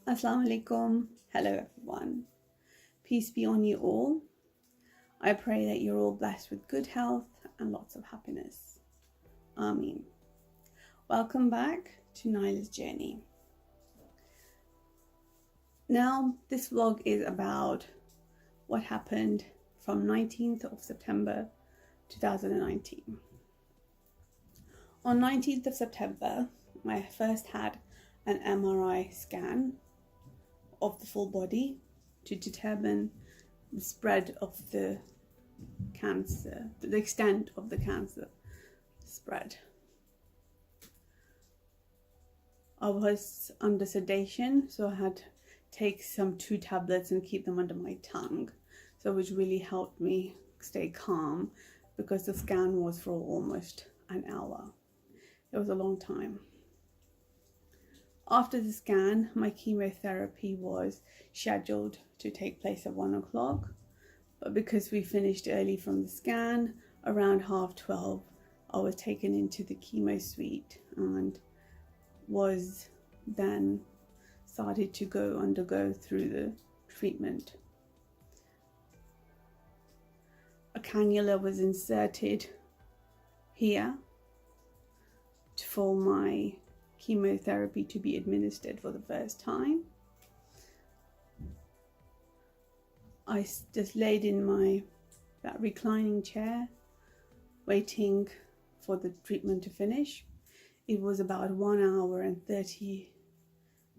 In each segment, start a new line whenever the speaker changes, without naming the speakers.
Assalamu alaikum. Hello everyone. Peace be on you all. I pray that you're all blessed with good health and lots of happiness. Ameen. Welcome back to Naila'z journey. Now this vlog is about what happened from 19th of September 2019. On 19th of September, I first had an MRI scan of the full body to determine the spread of the cancer, the extent of the cancer spread. I was under sedation, so I had to take some 2 tablets and keep them under my tongue, so which really helped me stay calm because the scan was for almost an hour. It was a long time. After the scan, my chemotherapy was scheduled to take place at 1 o'clock, but because we finished early from the scan, around 12:30, I was taken into the chemo suite and was then started to undergo through the treatment. A cannula was inserted here for my chemotherapy to be administered for the first time. I just laid in that reclining chair waiting for the treatment to finish. It was about 1 hour and 30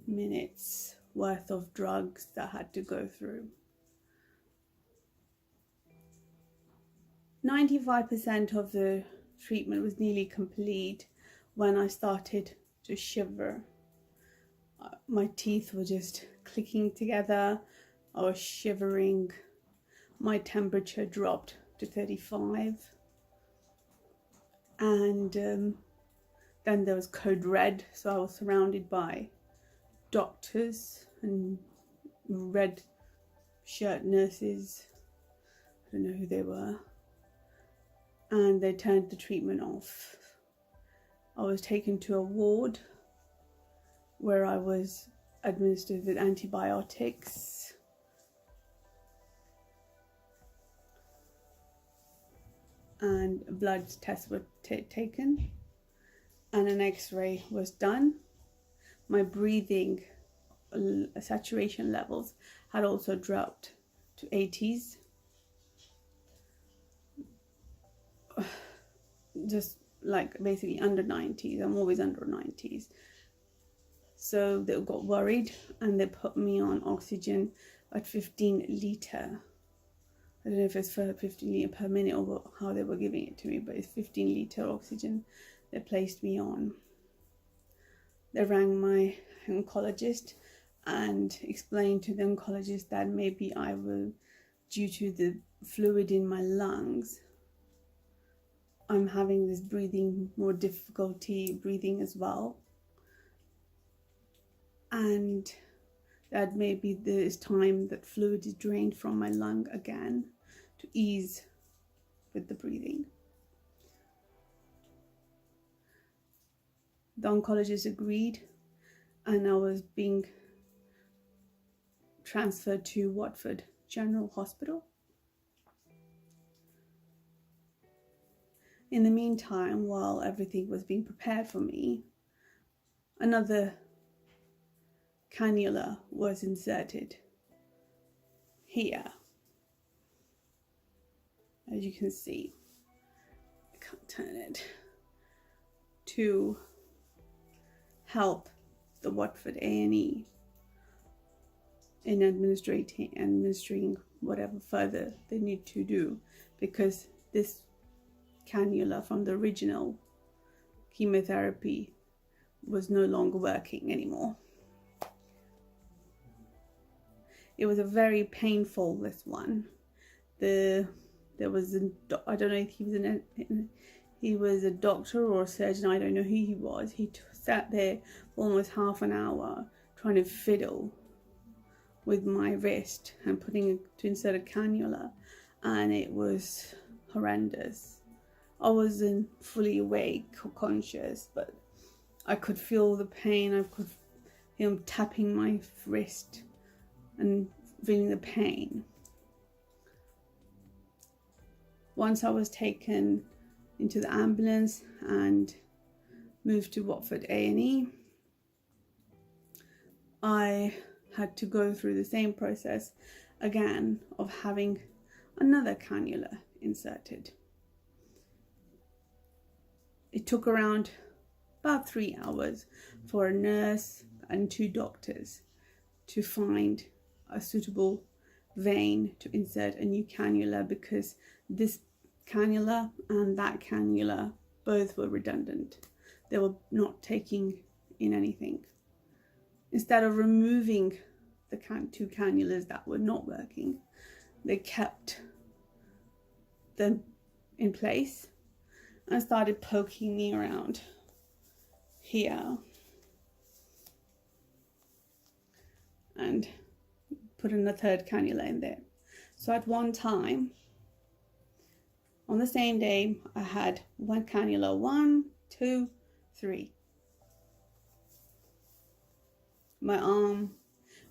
minutes worth of drugs that I had to go through. 95% of the treatment was nearly complete when I started to shiver. My teeth were just clicking together. I was shivering. My temperature dropped to 35. And then there was code red, so I was surrounded by doctors and red shirt nurses. I don't know who they were. And they turned the treatment off. I was taken to a ward where I was administered with antibiotics. And blood tests were taken and an x-ray was done. My breathing saturation levels had also dropped to 80s. Just like basically under 90s. I'm always under 90s. So they got worried and they put me on oxygen at 15 litre. I don't know if it's for 15 litre per minute or how they were giving it to me, but it's 15 litre oxygen they placed me on. They rang my oncologist and explained to the oncologist that maybe I will, due to the fluid in my lungs, I'm having this more difficulty breathing as well. And that maybe there is time that fluid is drained from my lung again to ease with the breathing. The oncologist agreed and I was being transferred to Watford General Hospital. In the meantime, while everything was being prepared for me, another cannula was inserted here. As you can see, I can't turn it, to help the Watford A&E in administering whatever further they need to do, because this cannula from the original chemotherapy was no longer working anymore. It was a very painful, this one. There was I don't know if he was a doctor or a surgeon, I don't know who he was. He sat there for almost half an hour trying to fiddle with my wrist and to insert a cannula, and it was horrendous. I wasn't fully awake or conscious, but I could feel the pain. I could him tapping my wrist and feeling the pain. Once I was taken into the ambulance and moved to Watford A&E, I had to go through the same process again of having another cannula inserted. It took around about 3 hours for a nurse and 2 doctors to find a suitable vein to insert a new cannula, because this cannula and that cannula both were redundant. They were not taking in anything. Instead of removing the 2 cannulas that were not working, they kept them in place and started poking me around here and put in a 3rd cannula in there. So at one time, on the same day, I had 1 cannula, 1, 2, 3. My arm,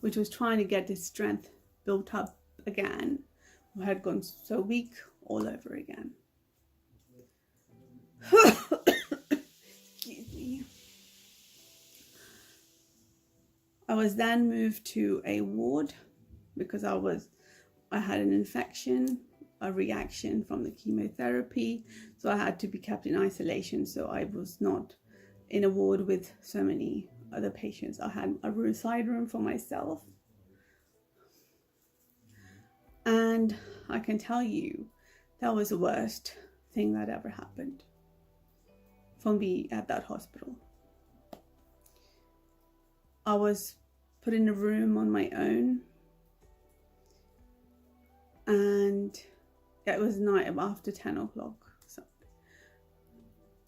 which was trying to get its strength built up again, had gone so weak all over again. Excuse me. I was then moved to a ward because I had an infection, a reaction from the chemotherapy, so I had to be kept in isolation, so I was not in a ward with so many other patients. I had a side room for myself, and I can tell you that was the worst thing that ever happened for me at that hospital. I was put in a room on my own, and it was night after 10 o'clock.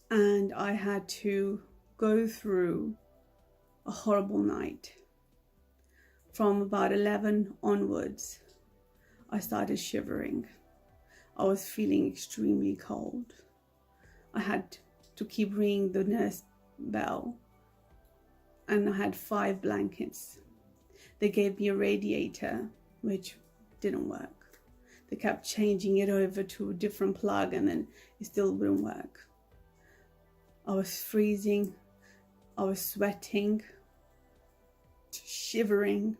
And I had to go through a horrible night. From about 11 onwards, I started shivering. I was feeling extremely cold. I had to keep ringing the nurse bell, and I had 5 blankets. They gave me a radiator, which didn't work. They kept changing it over to a different plug, and then it still wouldn't work. I was freezing, I was sweating, shivering.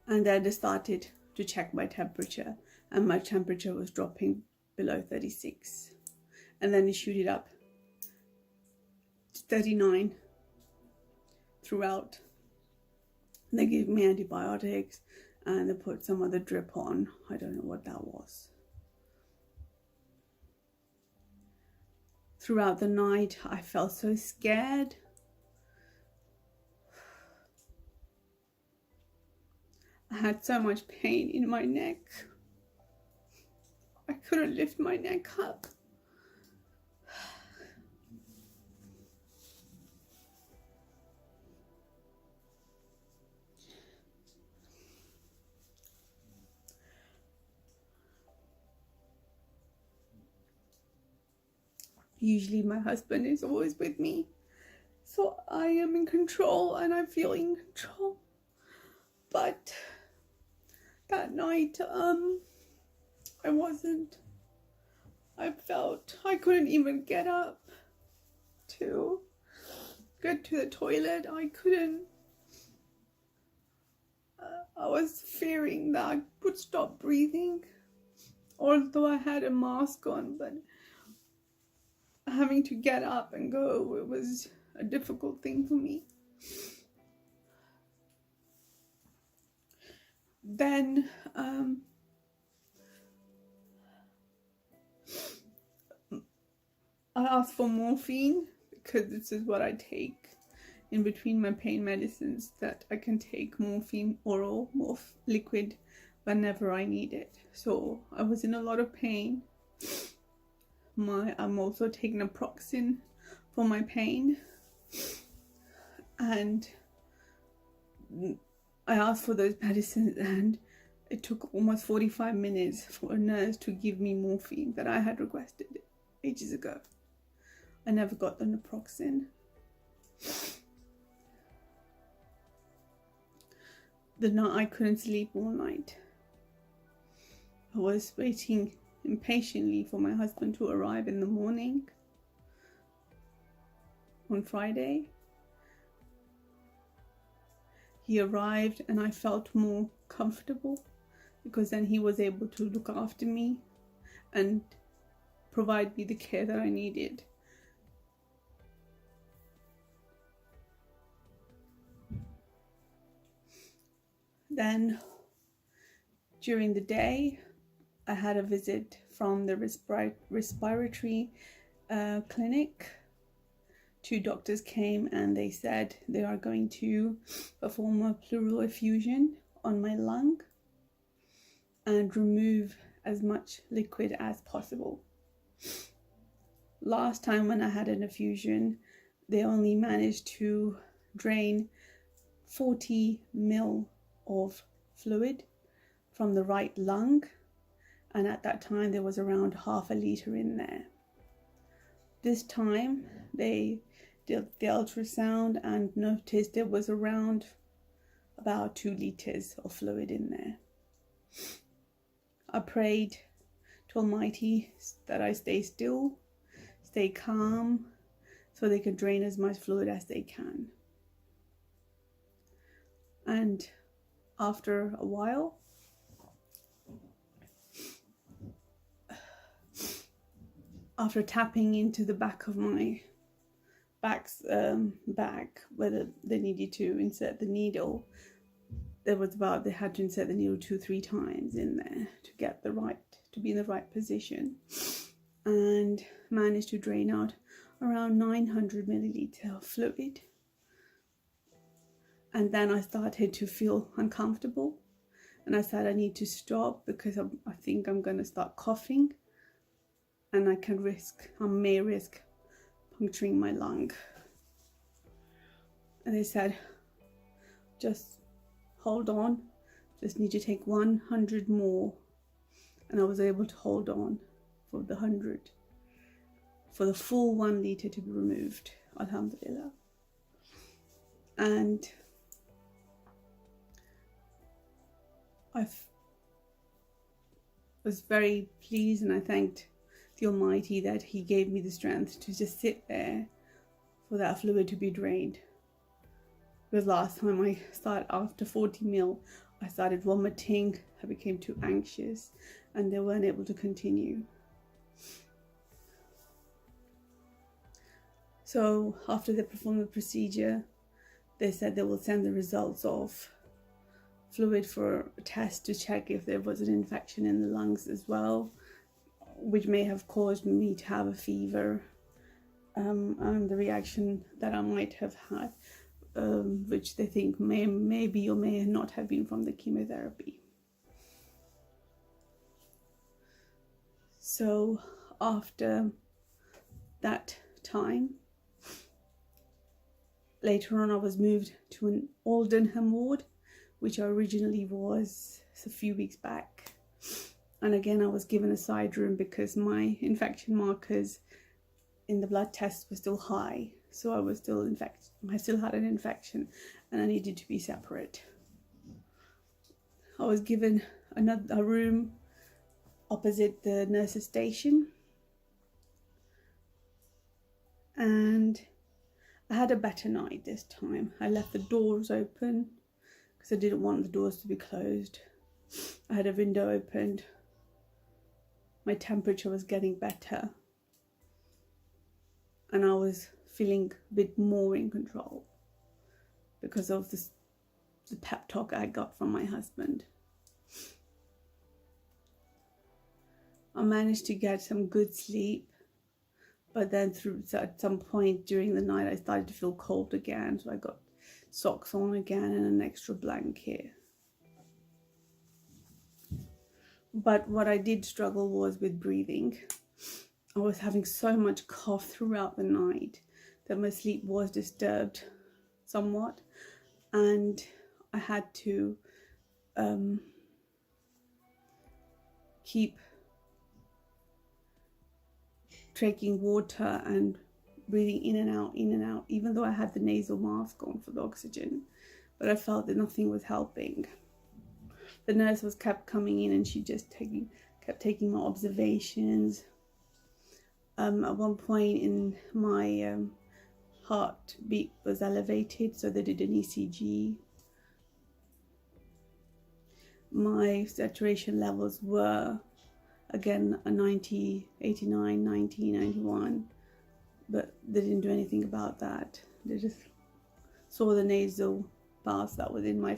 And then they started to check my temperature, and my temperature was dropping below 36. And then they shoot it up to 39 throughout. And they gave me antibiotics, and they put some other drip on. I don't know what that was. Throughout the night, I felt so scared. I had so much pain in my neck. I couldn't lift my neck up. Usually my husband is always with me, so I am in control and I feel in control. But that night, I wasn't. I felt I couldn't even get up to get to the toilet. I couldn't. I was fearing that I would stop breathing, although I had a mask on, but having to get up and go, it was a difficult thing for me. Then I asked for morphine, because this is what I take in between my pain medicines, that I can take morphine oral, liquid, whenever I need it. So I was in a lot of pain. I'm also taking naproxen for my pain, and I asked for those medicines, and it took almost 45 minutes for a nurse to give me morphine that I had requested ages ago. I never got the naproxen. The night I couldn't sleep all night. I was waiting impatiently for my husband to arrive in the morning on Friday. He arrived and I felt more comfortable because then he was able to look after me and provide me the care that I needed. Then during the day, I had a visit from the respiratory clinic. 2 doctors came and they said they are going to perform a pleural effusion on my lung and remove as much liquid as possible. Last time when I had an effusion, they only managed to drain 40 ml of fluid from the right lung, and at that time there was around half a litre in there. This time they did the ultrasound and noticed there was around about 2 litres of fluid in there. I prayed to Almighty that I stay still, stay calm, so they can drain as much fluid as they can. And after a while, after tapping into the back of my back where they needed to insert the needle, they had to insert the needle 2-3 times in there to be in the right position, and managed to drain out around 900 milliliter of fluid. And then I started to feel uncomfortable, and I said I need to stop because I think I'm going to start coughing, and I may risk puncturing my lung. And they said, just hold on, just need to take 100 more. And I was able to hold on for the 100, for the full 1 litre to be removed, alhamdulillah. And I was very pleased, and I thanked the Almighty that He gave me the strength to just sit there for that fluid to be drained. Because last time I started, after 40 ml, I started vomiting, I became too anxious, and they weren't able to continue. So after they performed the procedure, they said they will send the results of fluid for a test to check if there was an infection in the lungs as well, which may have caused me to have a fever, and the reaction that I might have had, which they think maybe or may not have been from the chemotherapy. So after that time, later on I was moved to an Aldenham ward, which I originally was a few weeks back. And again, I was given a side room because my infection markers in the blood test were still high. So I was still infected. I still had an infection and I needed to be separate. I was given a room opposite the nurse's station. And I had a better night this time. I left the doors open because I didn't want the doors to be closed. I had a window opened. My temperature was getting better. And I was feeling a bit more in control because of the pep talk I got from my husband. I managed to get some good sleep, but then at some point during the night I started to feel cold again, so I got socks on again and an extra blanket. But what I did struggle was with breathing. I was having so much cough throughout the night that my sleep was disturbed somewhat, and I had to keep drinking water and breathing in and out, even though I had the nasal mask on for the oxygen. But I felt that nothing was helping. The nurse kept coming in, and she just kept taking my observations. At one point in my heartbeat was elevated, so they did an ECG. My saturation levels were again a 90, 89, 90, 91, but they didn't do anything about that. They just saw the nasal pus that was in my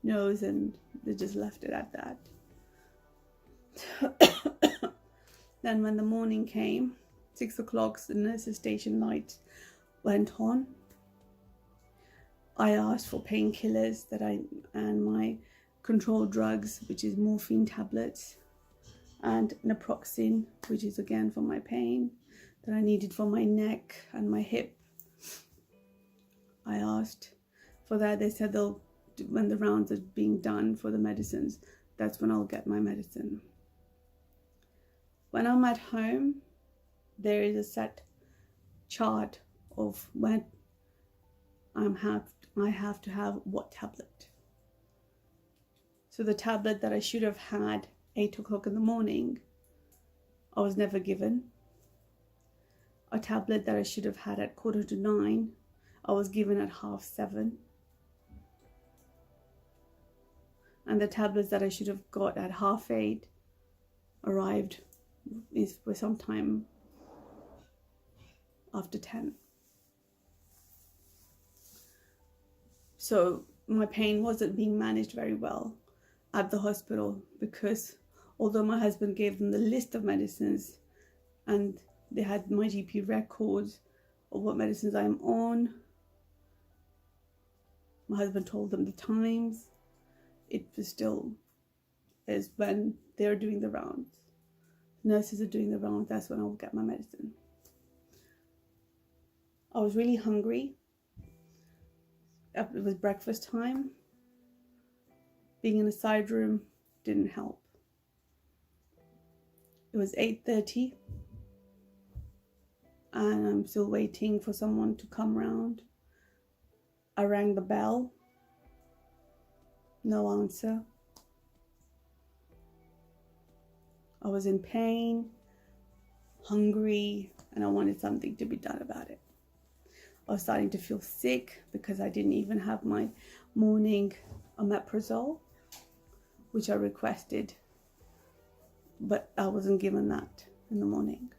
nose, and they just left it at that. Then when the morning came, 6 o'clock, the nurse's station light went on. I asked for painkillers and my controlled drugs, which is morphine tablets, and naproxen, which is again for my pain, that I needed for my neck and my hip. I asked for that. They said when the rounds are being done for the medicines, that's when I'll get my medicine. When I'm at home, there is a set chart of when I have to have what tablet. So the tablet that I should have had 8 o'clock in the morning, I was never given. A tablet that I should have had at 9:15, I was given at 7:30. And the tablets that I should have got at 8:30 arrived for some time after 10. So my pain wasn't being managed very well at the hospital, because although my husband gave them the list of medicines and they had my GP records of what medicines I'm on, my husband told them the times, it was still is when they're doing the rounds. Nurses are doing the rounds, that's when I'll get my medicine. I was really hungry. It was breakfast time. Being in a side room didn't help. It was 8:30 and I'm still waiting for someone to come round. I rang the bell. No answer. I was in pain, hungry, and I wanted something to be done about it. I was starting to feel sick because I didn't even have my morning omeprazole, which I requested, but I wasn't given that in the morning.